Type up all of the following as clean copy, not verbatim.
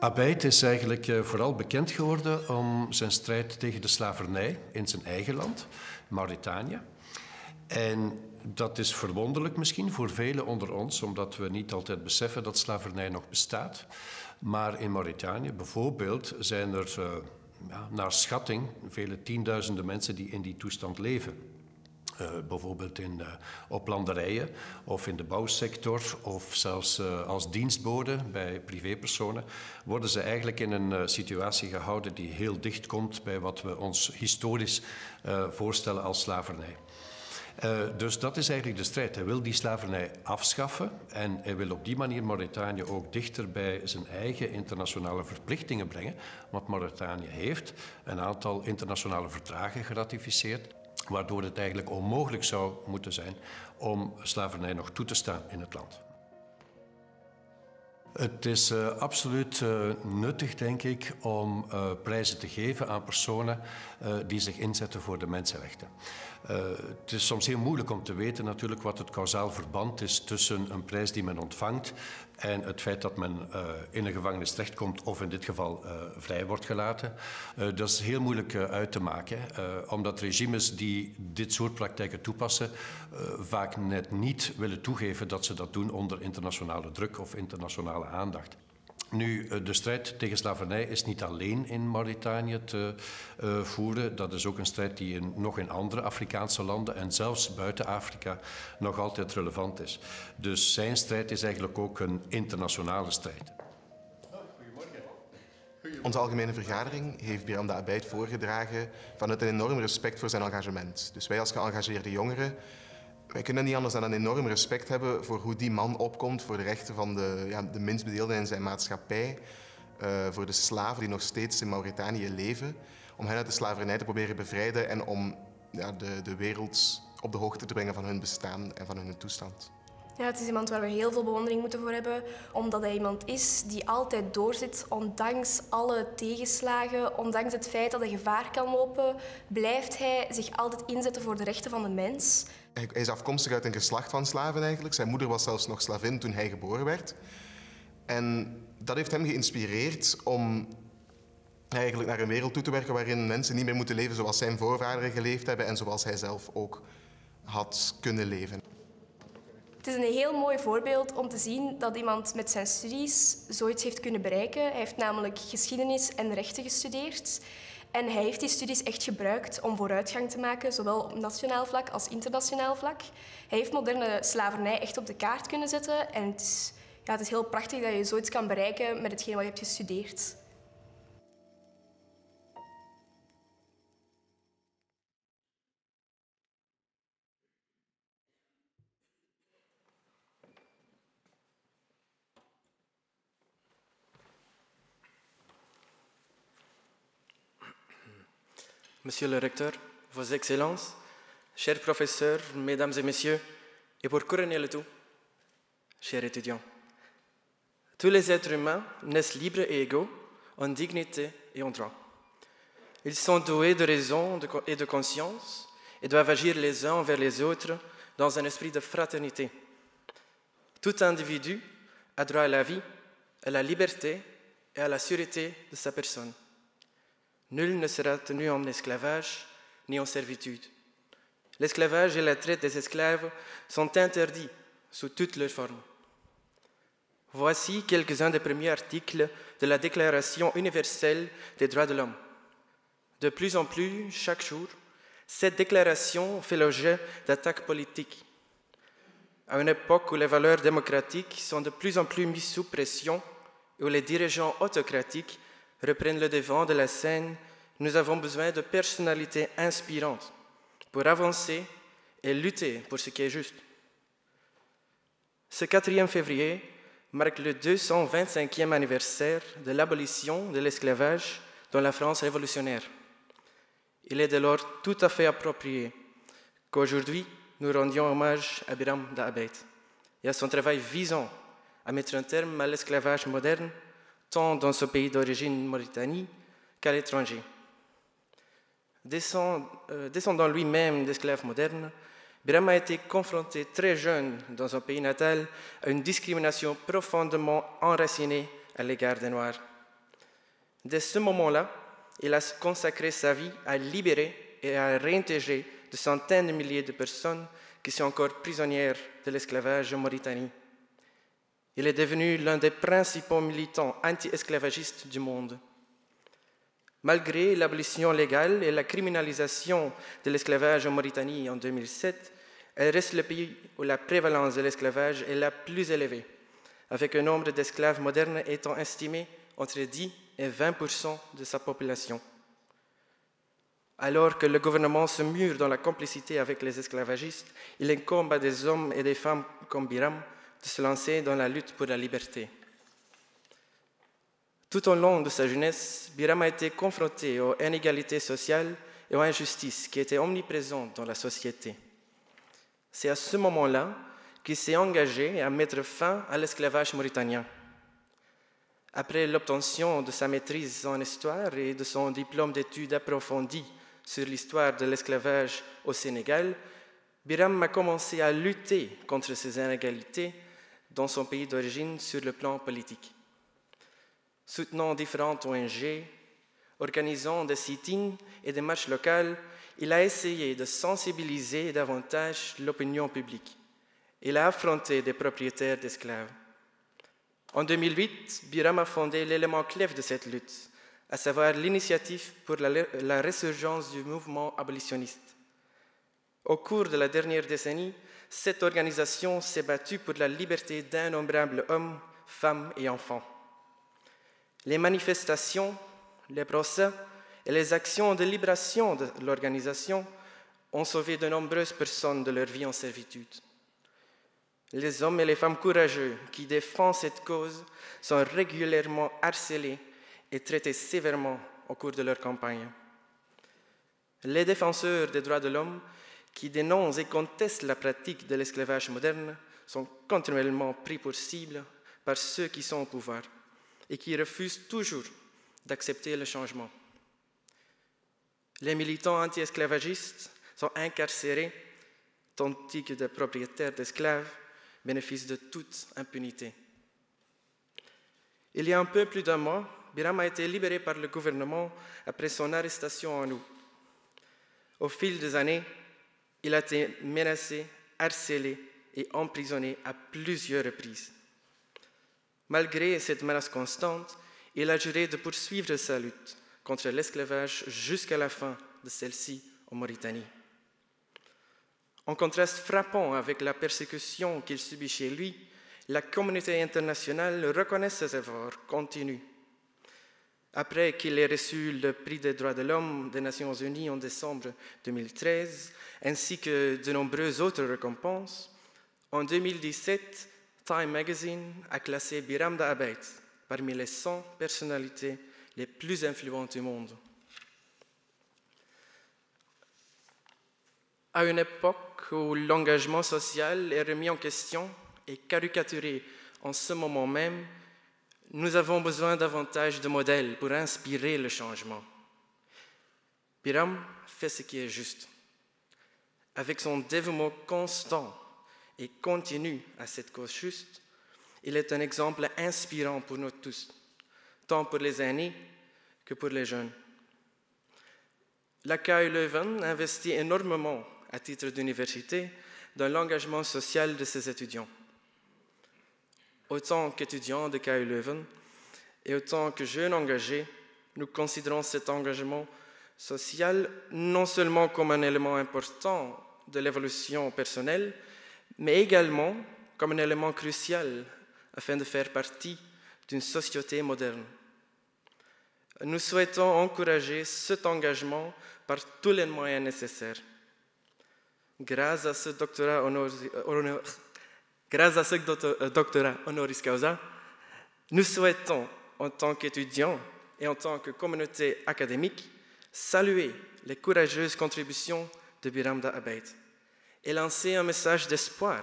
Abeid is eigenlijk vooral bekend geworden om zijn strijd tegen de slavernij in zijn eigen land, Mauritanië. En dat is verwonderlijk misschien voor velen onder ons, omdat we niet altijd beseffen dat slavernij nog bestaat. Maar in Mauritanië bijvoorbeeld zijn er naar schatting vele tienduizenden mensen die in die toestand leven. Bijvoorbeeld op landerijen of in de bouwsector of zelfs als dienstbode bij privépersonen worden ze eigenlijk in een situatie gehouden die heel dicht komt bij wat we ons historisch voorstellen als slavernij. Dus dat is eigenlijk de strijd. Hij wil die slavernij afschaffen en hij wil op die manier Mauritanië ook dichter bij zijn eigen internationale verplichtingen brengen. Want Mauritanië heeft een aantal internationale verdragen geratificeerd, waardoor het eigenlijk onmogelijk zou moeten zijn om slavernij nog toe te staan in het land. Het is absoluut nuttig, denk ik, om prijzen te geven aan personen die zich inzetten voor de mensenrechten. Het is soms heel moeilijk om te weten natuurlijk wat het kausaal verband is tussen een prijs die men ontvangt en het feit dat men in een gevangenis terechtkomt of in dit geval vrij wordt gelaten. Dat is heel moeilijk uit te maken, omdat regimes die dit soort praktijken toepassen vaak net niet willen toegeven dat ze dat doen onder internationale druk of internationale aandacht. Nu, de strijd tegen slavernij is niet alleen in Mauritanië te voeren. Dat is ook een strijd die nog in andere Afrikaanse landen en zelfs buiten Afrika nog altijd relevant is. Dus zijn strijd is eigenlijk ook een internationale strijd. Onze algemene vergadering heeft Biram de Abeid voorgedragen vanuit een enorm respect voor zijn engagement. Dus wij als geëngageerde jongeren, wij kunnen niet anders dan een enorm respect hebben voor hoe die man opkomt voor de rechten van de minst bedeelden in zijn maatschappij, voor de slaven die nog steeds in Mauritanië leven, om hen uit de slavernij te proberen bevrijden en om de wereld op de hoogte te brengen van hun bestaan en van hun toestand. Ja, het is iemand waar we heel veel bewondering moeten voor hebben, omdat hij iemand is die altijd doorzit, ondanks alle tegenslagen, ondanks het feit dat hij gevaar kan lopen, blijft hij zich altijd inzetten voor de rechten van de mens. Hij is afkomstig uit een geslacht van slaven eigenlijk. Zijn moeder was zelfs nog slavin toen hij geboren werd. En dat heeft hem geïnspireerd om eigenlijk naar een wereld toe te werken waarin mensen niet meer moeten leven zoals zijn voorvaderen geleefd hebben en zoals hij zelf ook had kunnen leven. Het is een heel mooi voorbeeld om te zien dat iemand met zijn studies zoiets heeft kunnen bereiken. Hij heeft namelijk geschiedenis en rechten gestudeerd. En hij heeft die studies echt gebruikt om vooruitgang te maken, zowel op nationaal vlak als internationaal vlak. Hij heeft moderne slavernij echt op de kaart kunnen zetten. En het is heel prachtig dat je zoiets kan bereiken met hetgeen wat je hebt gestudeerd. Monsieur le recteur, Vos Excellences, chers professeurs, Mesdames et Messieurs, et pour couronner le tout, chers étudiants, tous les êtres humains naissent libres et égaux en dignité et en droit. Ils sont doués de raison et de conscience et doivent agir les uns envers les autres dans un esprit de fraternité. Tout individu a droit à la vie, à la liberté et à la sûreté de sa personne. Nul ne sera tenu en esclavage ni en servitude. L'esclavage et la traite des esclaves sont interdits sous toutes leurs formes. Voici quelques-uns des premiers articles de la Déclaration universelle des droits de l'homme. De plus en plus, chaque jour, cette déclaration fait l'objet d'attaques politiques. À une époque où les valeurs démocratiques sont de plus en plus mises sous pression et où les dirigeants autocratiques reprennent le devant de la scène, nous avons besoin de personnalités inspirantes pour avancer et lutter pour ce qui est juste. Ce 4e février marque le 225e anniversaire de l'abolition de l'esclavage dans la France révolutionnaire. Il est dès lors tout à fait approprié qu'aujourd'hui nous rendions hommage à Biram de Abeid et à son travail visant à mettre un terme à l'esclavage moderne, tant dans son pays d'origine, Mauritanie, qu'à l'étranger. Descendant lui-même d'esclaves modernes, Biram a été confronté très jeune dans son pays natal à une discrimination profondément enracinée à l'égard des Noirs. Dès ce moment-là, il a consacré sa vie à libérer et à réintégrer de centaines de milliers de personnes qui sont encore prisonnières de l'esclavage en Mauritanie. Il est devenu l'un des principaux militants anti-esclavagistes du monde. Malgré l'abolition légale et la criminalisation de l'esclavage en Mauritanie en 2007, elle reste le pays où la prévalence de l'esclavage est la plus élevée, avec un nombre d'esclaves modernes étant estimé entre 10 et 20% de sa population. Alors que le gouvernement se mure dans la complicité avec les esclavagistes, il incombe à des hommes et des femmes comme Biram de se lancer dans la lutte pour la liberté. Tout au long de sa jeunesse, Biram a été confronté aux inégalités sociales et aux injustices qui étaient omniprésentes dans la société. C'est à ce moment-là qu'il s'est engagé à mettre fin à l'esclavage mauritanien. Après l'obtention de sa maîtrise en histoire et de son diplôme d'études approfondies sur l'histoire de l'esclavage au Sénégal, Biram a commencé à lutter contre ces inégalités dans son pays d'origine sur le plan politique. Soutenant différentes ONG, organisant des sit-ins et des marches locales, il a essayé de sensibiliser davantage l'opinion publique. Il a affronté des propriétaires d'esclaves. En 2008, Biram a fondé l'élément clé de cette lutte, à savoir l'Initiative pour la résurgence du mouvement abolitionniste. Au cours de la dernière décennie, cette organisation s'est battue pour la liberté d'innombrables hommes, femmes et enfants. Les manifestations, les procès et les actions de libération de l'organisation ont sauvé de nombreuses personnes de leur vie en servitude. Les hommes et les femmes courageux qui défendent cette cause sont régulièrement harcelés et traités sévèrement au cours de leur campagne. Les défenseurs des droits de l'homme qui dénoncent et contestent la pratique de l'esclavage moderne sont continuellement pris pour cible par ceux qui sont au pouvoir et qui refusent toujours d'accepter le changement. Les militants anti-esclavagistes sont incarcérés, tandis que des propriétaires d'esclaves bénéficient de toute impunité. Il y a un peu plus d'un mois, Biram a été libéré par le gouvernement après son arrestation en août. Au fil des années, il a été menacé, harcelé et emprisonné à plusieurs reprises. Malgré cette menace constante, il a juré de poursuivre sa lutte contre l'esclavage jusqu'à la fin de celle-ci en Mauritanie. En contraste frappant avec la persécution qu'il subit chez lui, la communauté internationale reconnaît ses efforts continus. Après qu'il ait reçu le prix des droits de l'homme des Nations Unies en décembre 2013, ainsi que de nombreuses autres récompenses, en 2017, Time Magazine a classé Biram Da Abeid parmi les 100 personnalités les plus influentes du monde. À une époque où l'engagement social est remis en question et caricaturé en ce moment même, nous avons besoin davantage de modèles pour inspirer le changement. Biram fait ce qui est juste. Avec son dévouement constant et continu à cette cause juste, il est un exemple inspirant pour nous tous, tant pour les aînés que pour les jeunes. La KU Leuven investit énormément à titre d'université dans l'engagement social de ses étudiants. Autant qu'étudiants de KU Leuven et autant que jeunes engagés, nous considérons cet engagement social non seulement comme un élément important de l'évolution personnelle, mais également comme un élément crucial afin de faire partie d'une société moderne. Nous souhaitons encourager cet engagement par tous les moyens nécessaires. Grâce à ce doctorat honoris causa, nous souhaitons, en tant qu'étudiants et en tant que communauté académique, saluer les courageuses contributions de Biram Da Abeid et lancer un message d'espoir,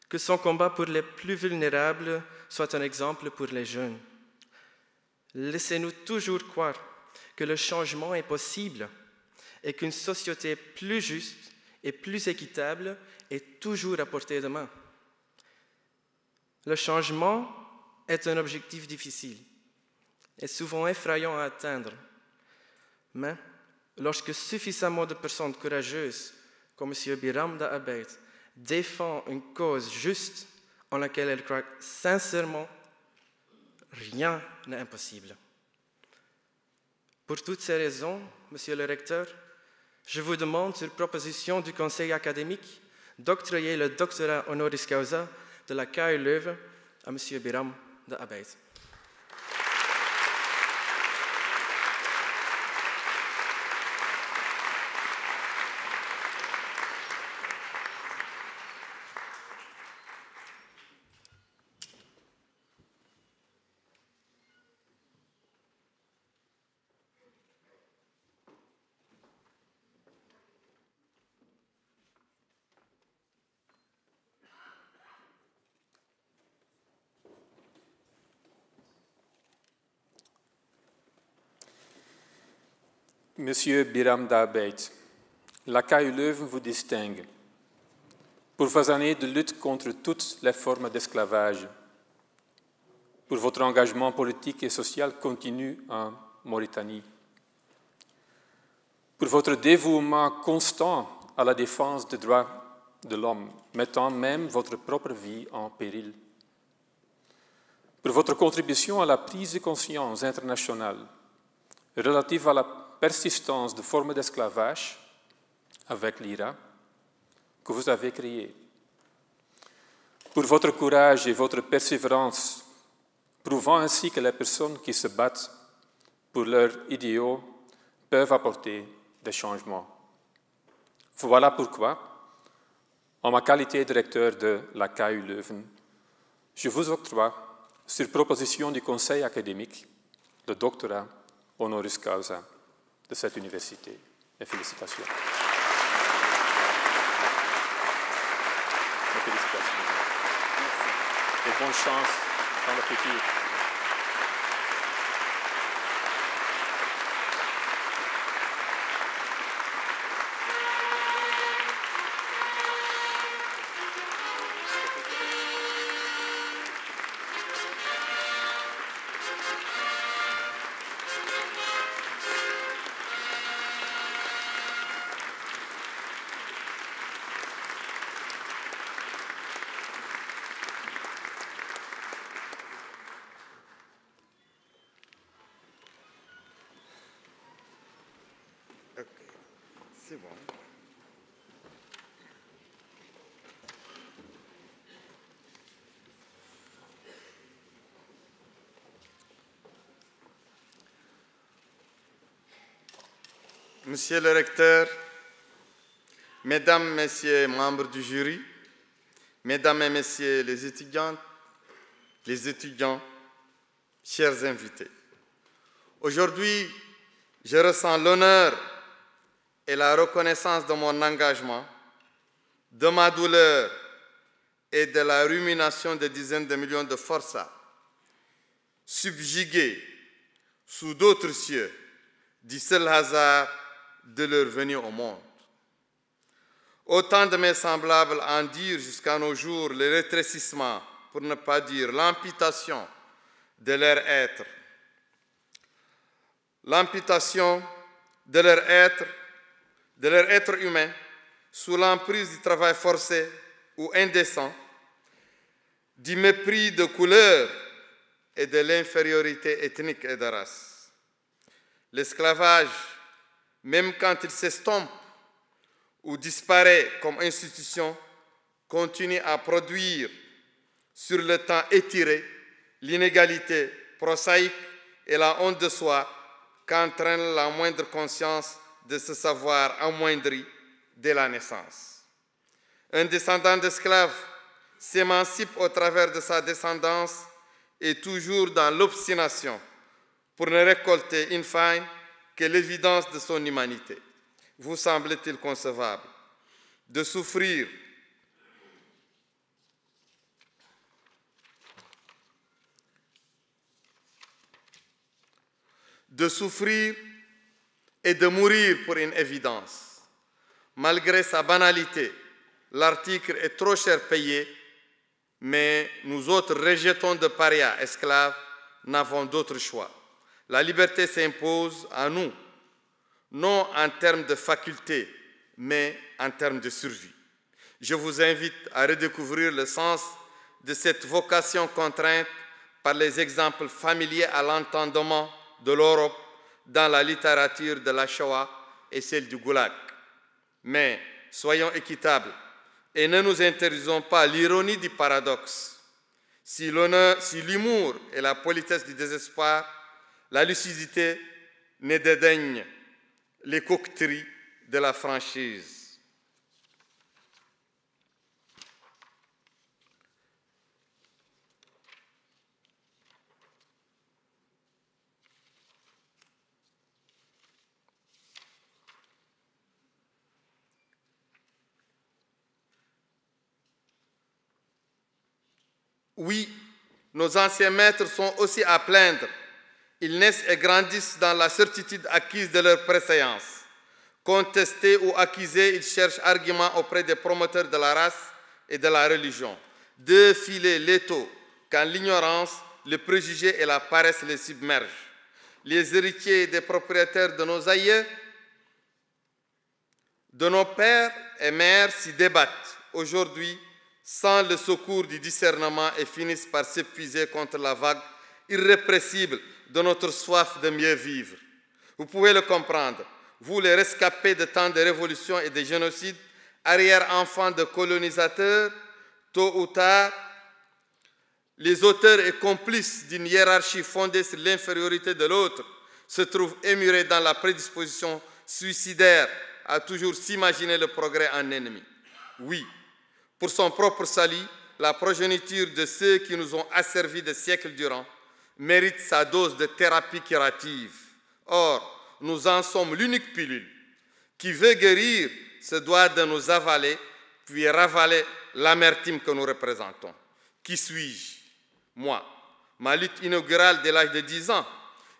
que son combat pour les plus vulnérables soit un exemple pour les jeunes. Laissez-nous toujours croire que le changement est possible et qu'une société plus juste et plus équitable est toujours à portée de main. Le changement est un objectif difficile, est souvent effrayant à atteindre. Mais lorsque suffisamment de personnes courageuses, comme M. Biram Da Abeid, défendent une cause juste en laquelle elles croient sincèrement, rien n'est impossible. Pour toutes ces raisons, Monsieur le Recteur, je vous demande, sur proposition du Conseil académique, d'octroyer le doctorat honoris causa de la KU Leuven à M. Biram Da Abeid. Monsieur Biram Da Abeid, la KU Leuven vous distingue pour vos années de lutte contre toutes les formes d'esclavage, pour votre engagement politique et social continu en Mauritanie, pour votre dévouement constant à la défense des droits de l'homme, mettant même votre propre vie en péril, pour votre contribution à la prise de conscience internationale relative à la persistance de formes d'esclavage avec l'IRA que vous avez créée. Pour votre courage et votre persévérance, prouvant ainsi que les personnes qui se battent pour leurs idéaux peuvent apporter des changements. Voilà pourquoi, en ma qualité de directeur de la KU Leuven, je vous octroie, sur proposition du Conseil académique, le doctorat honoris causa de cette université. Et félicitations. Et félicitations. Merci. Et bonne chance dans le futur. C'est bon. Monsieur le recteur, mesdames, messieurs, membres du jury, mesdames et messieurs les étudiantes, les étudiants, chers invités. Aujourd'hui, je ressens l'honneur et la reconnaissance de mon engagement, de ma douleur et de la rumination de dizaines de millions de forçats, subjugués sous d'autres cieux, du seul hasard de leur venue au monde. Autant de mes semblables en dirent jusqu'à nos jours le rétrécissement, pour ne pas dire l'amputation de leur être. L'amputation de leur être humain, sous l'emprise du travail forcé ou indécent, du mépris de couleur et de l'infériorité ethnique et de race. L'esclavage, même quand il s'estompe ou disparaît comme institution, continue à produire sur le temps étiré l'inégalité prosaïque et la honte de soi qu'entraîne la moindre conscience de se savoir amoindri dès la naissance. Un descendant d'esclave s'émancipe au travers de sa descendance et toujours dans l'obstination pour ne récolter in fine que l'évidence de son humanité. Vous semble-t-il concevable de souffrir et de mourir pour une évidence. Malgré sa banalité, l'article est trop cher payé, mais nous autres rejetons de parias esclaves n'avons d'autre choix. la liberté s'impose à nous, non en termes de faculté, mais en termes de survie. Je vous invite à redécouvrir le sens de cette vocation contrainte par les exemples familiers à l'entendement de l'Europe dans la littérature de la Shoah et celle du Goulag. Mais soyons équitables et ne nous interdisons pas l'ironie du paradoxe. Si l'humour et la politesse du désespoir, la lucidité ne dédaigne les coquetteries de la franchise. Oui, nos anciens maîtres sont aussi à plaindre. Ils naissent et grandissent dans la certitude acquise de leur préséance. Contestés ou accusés, ils cherchent argument auprès des promoteurs de la race et de la religion. Deux filets létaux, quand l'ignorance, le préjugé et la paresse les submergent. Les héritiers des propriétaires de nos aïeux, de nos pères et mères s'y débattent aujourd'hui sans le secours du discernement et finissent par s'épuiser contre la vague irrépressible de notre soif de mieux vivre. Vous pouvez le comprendre, vous les rescapés de tant de révolutions et de génocides, arrière-enfants de colonisateurs, tôt ou tard, les auteurs et complices d'une hiérarchie fondée sur l'infériorité de l'autre se trouvent émurés dans la prédisposition suicidaire à toujours s'imaginer le progrès en ennemi. Oui, pour son propre salut, la progéniture de ceux qui nous ont asservis des siècles durant mérite sa dose de thérapie curative. Or, nous en sommes l'unique pilule. Qui veut guérir se doit de nous avaler, puis ravaler l'amertume que nous représentons. Qui suis-je? Moi. Ma lutte inaugurale dès l'âge de 10 ans,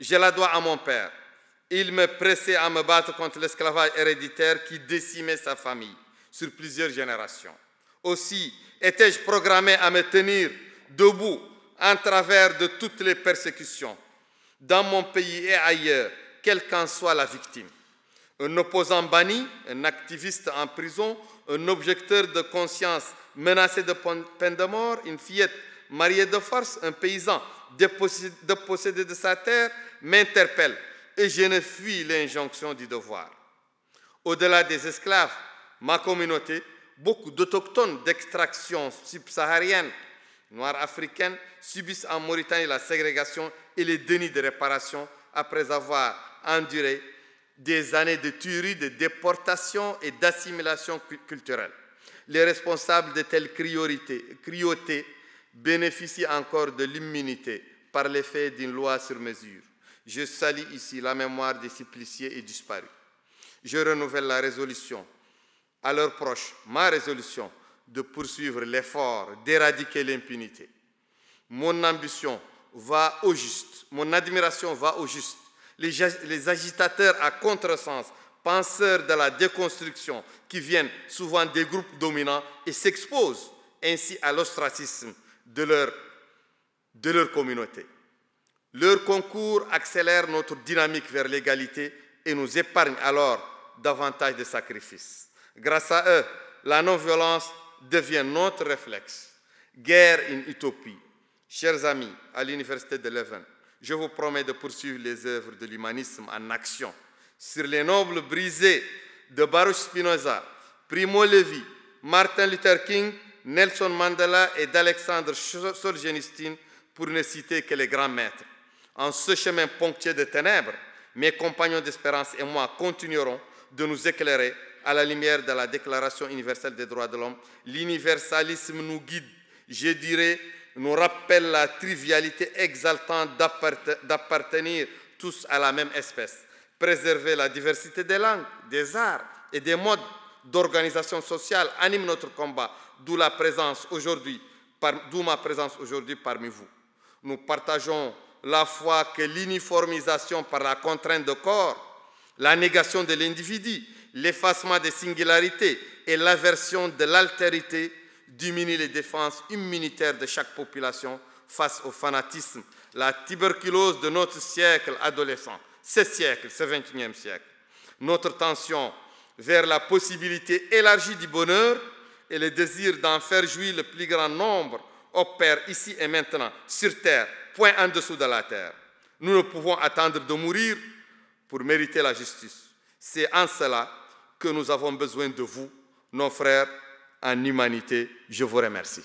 je la dois à mon père. Il me pressait à me battre contre l'esclavage héréditaire qui décimait sa famille sur plusieurs générations. Aussi, étais-je programmé à me tenir debout en travers de toutes les persécutions, dans mon pays et ailleurs, quelle qu'en soit la victime. Un opposant banni, un activiste en prison, un objecteur de conscience menacé de peine de mort, une fillette mariée de force, un paysan dépossédé de sa terre, m'interpelle et je ne fuis l'injonction du devoir. Au-delà des esclaves, ma communauté, beaucoup d'autochtones d'extraction subsaharienne, noirs africaines, subissent en Mauritanie la ségrégation et les dénis de réparation après avoir enduré des années de tuerie, de déportation et d'assimilation culturelle. Les responsables de telles cruautés bénéficient encore de l'immunité par l'effet d'une loi sur mesure. Je salue ici la mémoire des suppliciés et disparus. Je renouvelle la résolution à leurs proches, ma résolution de poursuivre l'effort d'éradiquer l'impunité. Mon ambition va au juste, mon admiration va au juste. Les agitateurs à contresens, penseurs de la déconstruction, qui viennent souvent des groupes dominants et s'exposent ainsi à l'ostracisme de leur communauté. Leur concours accélère notre dynamique vers l'égalité et nous épargne alors davantage de sacrifices. Grâce à eux, la non-violence devient notre réflexe. Guerre in utopie. Chers amis, à l'Université de Leuven, je vous promets de poursuivre les œuvres de l'humanisme en action sur les nobles brisés de Baruch Spinoza, Primo Levi, Martin Luther King, Nelson Mandela et d'Alexandre Solzhenitsyn, pour ne citer que les grands maîtres. En ce chemin ponctué de ténèbres, mes compagnons d'espérance et moi continuerons de nous éclairer à la lumière de la Déclaration universelle des droits de l'homme. L'universalisme nous guide, je dirais, nous rappelle la trivialité exaltante d'appartenir tous à la même espèce. Préserver la diversité des langues, des arts et des modes d'organisation sociale anime notre combat, d'où ma présence aujourd'hui parmi vous. Nous partageons la foi que l'uniformisation par la contrainte de corps, la négation de l'individu, l'effacement des singularités et l'aversion de l'altérité diminue les défenses immunitaires de chaque population face au fanatisme, la tuberculose de notre siècle adolescent, ce siècle, ce 21e siècle. Notre tension vers la possibilité élargie du bonheur et le désir d'en faire jouir le plus grand nombre opère ici et maintenant, sur terre, point en dessous de la terre. Nous ne pouvons attendre de mourir pour mériter la justice. C'est en cela que nous avons besoin de vous, nos frères en humanité. Je vous remercie.